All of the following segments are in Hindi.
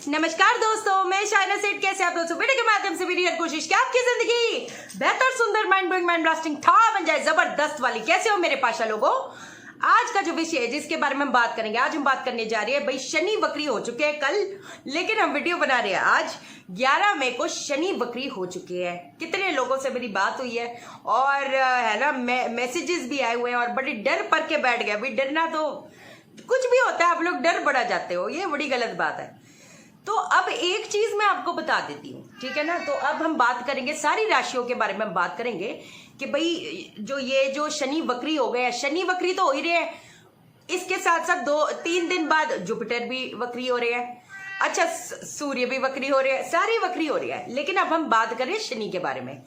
नमस्कार दोस्तों, मैं शायना सेठ। कैसे आप दोस्तों? वीडियो के माध्यम से मेरी हर कोशिश कि आपकी जिंदगी बेहतर, सुंदर, माइंड ब्लोइंग, माइंड ब्लास्टिंग था बन जाए, जबरदस्त वाली। कैसे हो मेरे पाशा लोगों? आज का जो विषय है जिसके बारे में हम बात करेंगे, आज हम बात करने जा रहे हैं भाई, शनि वक्री हो चुके हैं कल, लेकिन हम वीडियो बना रहे हैं आज 11 मई को। शनि वक्री हो चुके हैं। कितने लोगों से मेरी बात हुई है और है ना, मैसेजेस भी आए हुए हैं और बड़ी डर पर के बैठ गए। भाई डरना तो कुछ भी होता है, आप लोग डर बढ़ा जाते हो, ये बड़ी गलत बात है। तो अब एक चीज मैं आपको बता देती हूँ, ठीक है ना। तो अब हम बात करेंगे सारी राशियों के बारे में, हम बात करेंगे कि भाई जो शनि वक्री हो गए हैं, शनि वक्री तो हो ही रहे हैं, इसके साथ साथ 2-3 दिन बाद जुपिटर भी वक्री हो रहे हैं, अच्छा सूर्य भी वक्री हो रहे हैं, सारी वक्री हो रही है। लेकिन अब हम बात करें शनि के बारे में,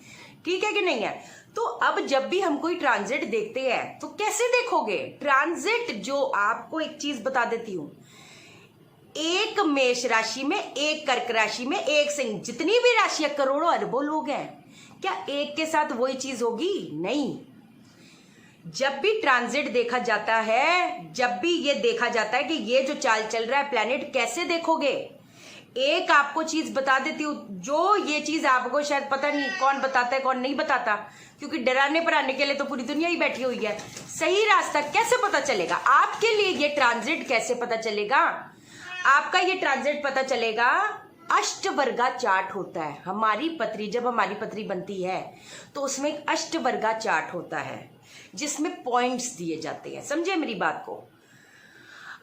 ठीक है कि नहीं है। तो अब जब भी हम कोई ट्रांजिट देखते हैं तो कैसे देखोगे ट्रांजिट? जो आपको एक चीज बता देती हूं, एक मेष राशि में, एक कर्क राशि में, एक सिंह, जितनी भी राशियां करोड़ों अरबों लोग हैं, क्या एक के साथ वही चीज होगी? नहीं। जब भी ट्रांजिट देखा जाता है, जब भी ये देखा जाता है कि ये जो चाल चल रहा है प्लेनेट, कैसे देखोगे? एक आपको चीज बता देती हूँ, जो ये चीज आपको शायद पता नहीं कौन बताता है कौन नहीं बताता, क्योंकि डराने पढ़ाने के लिए तो पूरी दुनिया ही बैठी हुई है। सही रास्ता कैसे पता चलेगा आपके लिए? ये ट्रांजिट कैसे पता चलेगा आपका? ये ट्रांजिट पता चलेगा, अष्टवर्गा चार्ट होता है। हमारी पत्री, जब हमारी पत्री बनती है तो उसमें एक अष्टवर्गा चार्ट होता है जिसमें पॉइंट्स दिए जाते हैं। समझे मेरी बात को?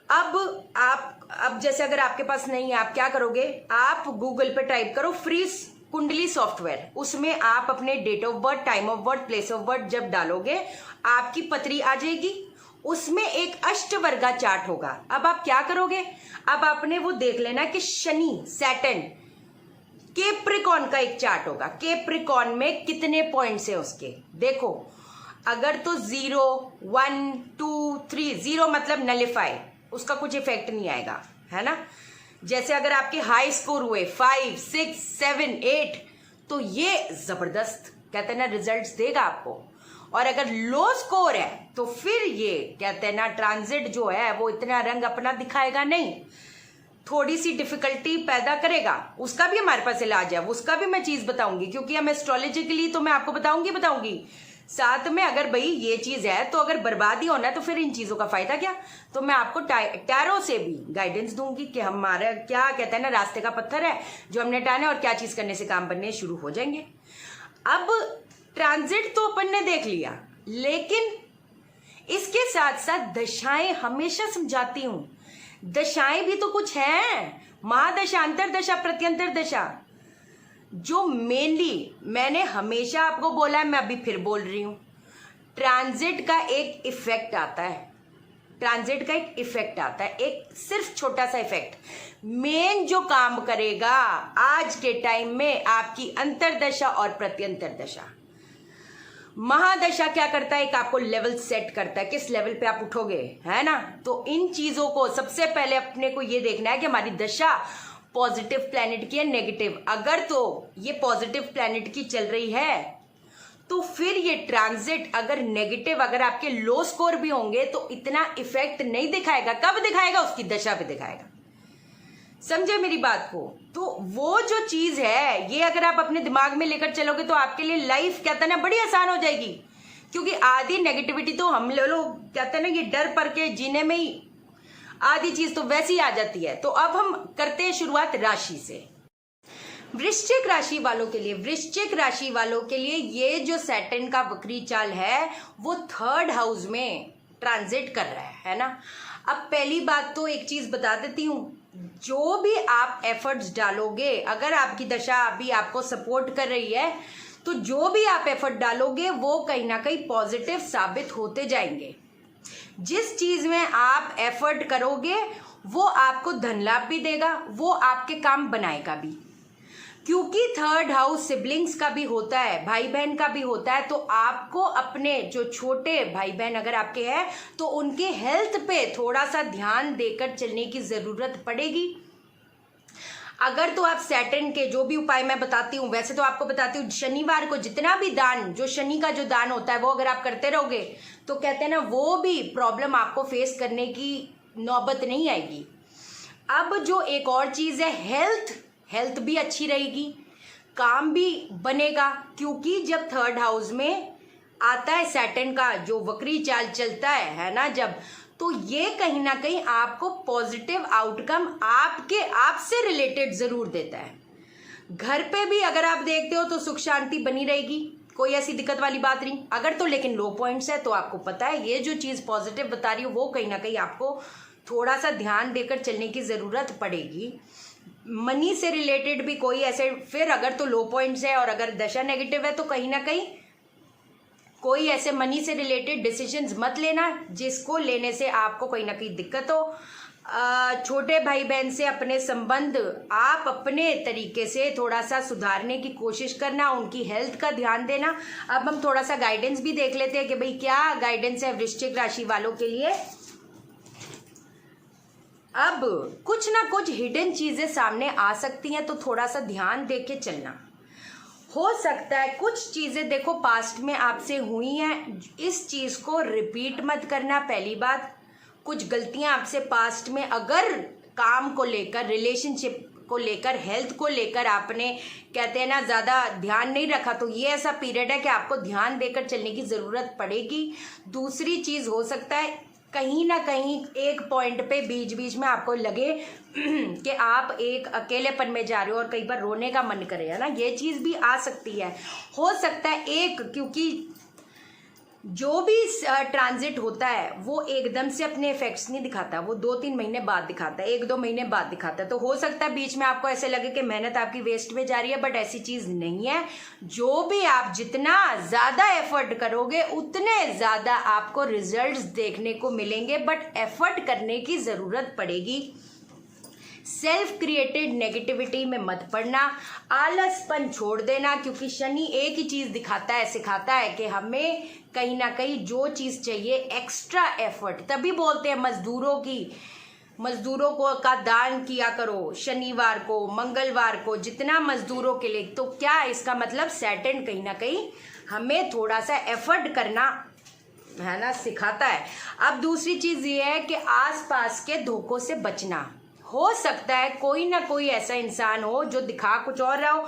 अब जैसे अगर आपके पास नहीं है, आप क्या करोगे? आप गूगल पे टाइप करो फ्री कुंडली सॉफ्टवेयर, उसमें आप अपने date of birth, time of birth, place of birth जब डालोगे आपकी पत्री आ जाएगी, उसमें एक अष्टवर्गा चार्ट होगा। अब आप क्या करोगे? अब आपने वो देख लेना कि शनि, सैटर्न, केप्रिकॉन का एक चार्ट होगा। केप्रिकॉन में कितने पॉइंट्स है उसके देखो। अगर तो 0, 1, 2, 3, 0 मतलब नलिफाई, उसका कुछ इफेक्ट नहीं आएगा, है ना। जैसे अगर आपके हाई स्कोर हुए 5, 6, 7, 8, तो ये जबरदस्त कहते हैं ना रिजल्ट्स देगा आपको। और अगर लो स्कोर है तो फिर ये कहते हैं ना ट्रांजिट जो है वो इतना रंग अपना दिखाएगा नहीं, थोड़ी सी डिफिकल्टी पैदा करेगा। उसका भी हमारे पास इलाज है, उसका भी मैं चीज बताऊंगी, क्योंकि हम एस्ट्रोलॉजिकली तो मैं आपको बताऊंगी साथ में। अगर भाई ये चीज है तो अगर बर्बादी होना है तो फिर इन चीजों का फायदा क्या? तो मैं आपको टैरो से भी गाइडेंस दूंगी कि हमारा क्या कहते हैं ना रास्ते का पत्थर है जो हमने टाना और क्या चीज करने से काम बनने शुरू हो जाएंगे। अब ट्रांजिट तो अपन ने देख लिया, लेकिन इसके साथ साथ दशाएं हमेशा समझाती हूं। दशाएं भी तो कुछ हैं, महादशा, अंतरदशा, प्रत्यंतर दशा, जो मेनली मैंने हमेशा आपको बोला है, मैं अभी फिर बोल रही हूं। ट्रांजिट का एक इफेक्ट आता है, ट्रांजिट का एक इफेक्ट आता है, एक सिर्फ छोटा सा इफेक्ट। मेन जो काम करेगा आज के टाइम में आपकी अंतरदशा और प्रत्यंतर दशा। महादशा क्या करता है? एक आपको लेवल सेट करता है, किस लेवल पे आप उठोगे, है ना। तो इन चीजों को सबसे पहले अपने को ये देखना है कि हमारी दशा पॉजिटिव प्लैनेट की है, नेगेटिव। अगर तो ये पॉजिटिव प्लैनेट की चल रही है तो फिर ये ट्रांजिट अगर नेगेटिव, अगर आपके लो स्कोर भी होंगे तो इतना इफेक्ट नहीं दिखाएगा। कब दिखाएगा? उसकी दशा पे दिखाएगा। समझे मेरी बात को? तो वो जो चीज है, ये अगर आप अपने दिमाग में लेकर चलोगे तो आपके लिए लाइफ कहते हैं ना बड़ी आसान हो जाएगी, क्योंकि आधी नेगेटिविटी तो हम लोग कहते हैं ना ये डर पर के जीने में ही आधी चीज तो वैसी ही आ जाती है। तो अब हम करते हैं शुरुआत राशि से। वृश्चिक राशि वालों के लिए, वृश्चिक राशि वालों के लिए ये जो सैटर्न का वक्री चाल है वो 3rd हाउस में ट्रांजिट कर रहा है ना। अब पहली बात तो एक चीज बता देती हूं, जो भी आप एफर्ट्स डालोगे, अगर आपकी दशा अभी आपको सपोर्ट कर रही है तो जो भी आप एफर्ट डालोगे वो कहीं ना कहीं पॉजिटिव साबित होते जाएंगे। जिस चीज में आप एफर्ट करोगे वो आपको धन लाभ भी देगा, वो आपके काम बनाएगा भी, क्योंकि 3rd हाउस सिबलिंग्स का भी होता है, भाई बहन का भी होता है। तो आपको अपने जो छोटे भाई बहन अगर आपके हैं तो उनके हेल्थ पे थोड़ा सा ध्यान देकर चलने की जरूरत पड़ेगी। अगर तो आप सैटर्न के जो भी उपाय मैं बताती हूँ, वैसे तो आपको बताती हूँ शनिवार को जितना भी दान, जो शनि का जो दान होता है वो अगर आप करते रहोगे तो कहते हैं ना वो भी प्रॉब्लम आपको फेस करने की नौबत नहीं आएगी। अब जो एक और चीज है, हेल्थ भी अच्छी रहेगी, काम भी बनेगा, क्योंकि जब थर्ड हाउस में आता है सैटर्न का जो वक्री चाल चलता है ना, जब, तो ये कहीं ना कहीं आपको पॉजिटिव आउटकम आपसे रिलेटेड जरूर देता है। घर पे भी अगर आप देखते हो तो सुख शांति बनी रहेगी, कोई ऐसी दिक्कत वाली बात नहीं। अगर तो लेकिन लो पॉइंट्स है तो आपको पता है ये जो चीज पॉजिटिव बता रही हूँ वो कहीं ना कहीं आपको थोड़ा सा ध्यान देकर चलने की जरूरत पड़ेगी। मनी से रिलेटेड भी कोई ऐसे, फिर अगर तो लो पॉइंट्स है और अगर दशा नेगेटिव है तो कहीं ना कहीं कोई ऐसे मनी से रिलेटेड डिसीजंस मत लेना जिसको लेने से आपको कहीं ना कहीं दिक्कत हो। छोटे भाई बहन से अपने संबंध आप अपने तरीके से थोड़ा सा सुधारने की कोशिश करना, उनकी हेल्थ का ध्यान देना। अब हम थोड़ा सा गाइडेंस भी देख लेते हैं कि भाई क्या गाइडेंस है वृश्चिक राशि वालों के लिए। अब कुछ ना कुछ हिडन चीजें सामने आ सकती हैं, तो थोड़ा सा ध्यान दे के चलना। हो सकता है कुछ चीजें देखो पास्ट में आपसे हुई हैं, इस चीज को रिपीट मत करना। पहली बात, कुछ गलतियां आपसे पास्ट में अगर काम को लेकर, रिलेशनशिप को लेकर, हेल्थ को लेकर आपने कहते हैं ना ज्यादा ध्यान नहीं रखा, तो ये ऐसा पीरियड है कि आपको ध्यान देकर चलने की जरूरत पड़ेगी। दूसरी चीज हो सकता है कहीं ना कहीं एक पॉइंट पे बीच बीच में आपको लगे कि आप एक अकेलेपन में जा रहे हो और कई बार रोने का मन करे, है ना, ये चीज भी आ सकती है। हो सकता है एक, क्योंकि जो भी ट्रांजिट होता है वो एकदम से अपने इफेक्ट्स नहीं दिखाता, वो 2-3 महीने बाद दिखाता है, 1-2 महीने बाद दिखाता है। तो हो सकता है बीच में आपको ऐसे लगे कि मेहनत आपकी वेस्ट में जा रही है, बट ऐसी चीज नहीं है। जो भी आप जितना ज्यादा एफर्ट करोगे उतने ज्यादा आपको रिजल्ट्स देखने को मिलेंगे, बट एफर्ट करने की जरूरत पड़ेगी। सेल्फ क्रिएटेड नेगेटिविटी में मत पड़ना, आलसपन छोड़ देना, क्योंकि शनि एक ही चीज दिखाता है, सिखाता है कि हमें कहीं ना कहीं जो चीज चाहिए एक्स्ट्रा एफर्ट। तभी बोलते हैं मजदूरों को का दान किया करो शनिवार को, मंगलवार को, जितना मजदूरों के लिए। तो क्या इसका मतलब सैटर्न कहीं ना कहीं हमें थोड़ा सा एफर्ट करना, है ना, सिखाता है। अब दूसरी चीज ये है कि आसपास के धोखों से बचना। हो सकता है कोई ना कोई ऐसा इंसान हो जो दिखा कुछ और रहा हो,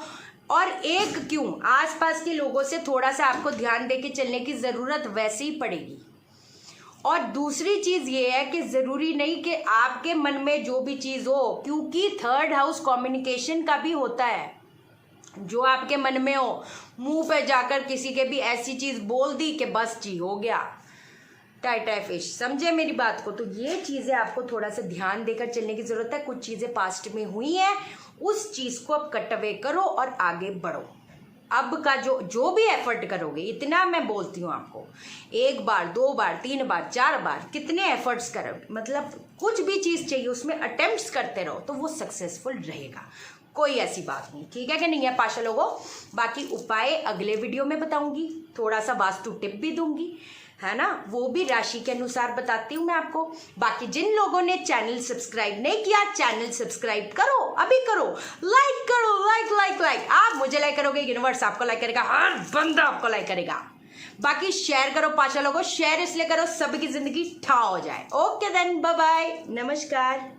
और एक क्यों, आसपास के लोगों से थोड़ा सा आपको ध्यान देके चलने की जरूरत वैसे ही पड़ेगी। और दूसरी चीज ये है कि जरूरी नहीं कि आपके मन में जो भी चीज हो, क्योंकि थर्ड हाउस कम्युनिकेशन का भी होता है। जो आपके मन में हो, मुंह पे जाकर किसी के भी ऐसी चीज बोल दी कि बस जी हो गया, टाइटा फिश, समझे मेरी बात को। तो ये चीजें आपको थोड़ा सा ध्यान देकर चलने की जरूरत है। कुछ चीजें पास्ट में हुई हैं, उस चीज को अब कट अवे करो और आगे बढ़ो। अब का जो भी एफर्ट करोगे, इतना मैं बोलती हूँ आपको, 1 बार 2 बार 3 बार 4 बार कितने एफर्ट्स करोगे, मतलब कुछ भी चीज चाहिए उसमें अटेम्प्ट्स करते रहो तो वो सक्सेसफुल रहेगा। कोई ऐसी बात नहीं, ठीक है कि नहीं है पाशा लोगों। बाकी उपाय अगले वीडियो में बताऊंगी, थोड़ा सा वास्तु टिप भी दूंगी, है ना, वो भी राशि के अनुसार बताती हूँ मैं आपको। बाकी जिन लोगों ने चैनल सब्सक्राइब नहीं किया, चैनल सब्सक्राइब करो, अभी करो, लाइक करो, लाइक। आप मुझे लाइक करोगे, यूनिवर्स आपको लाइक करेगा, हर बंदा आपको लाइक करेगा। बाकी शेयर करो पाशा लोगों, शेयर इसलिए करो सबकी जिंदगी ठा हो जाए। ओके देन, बाय बाय, नमस्कार।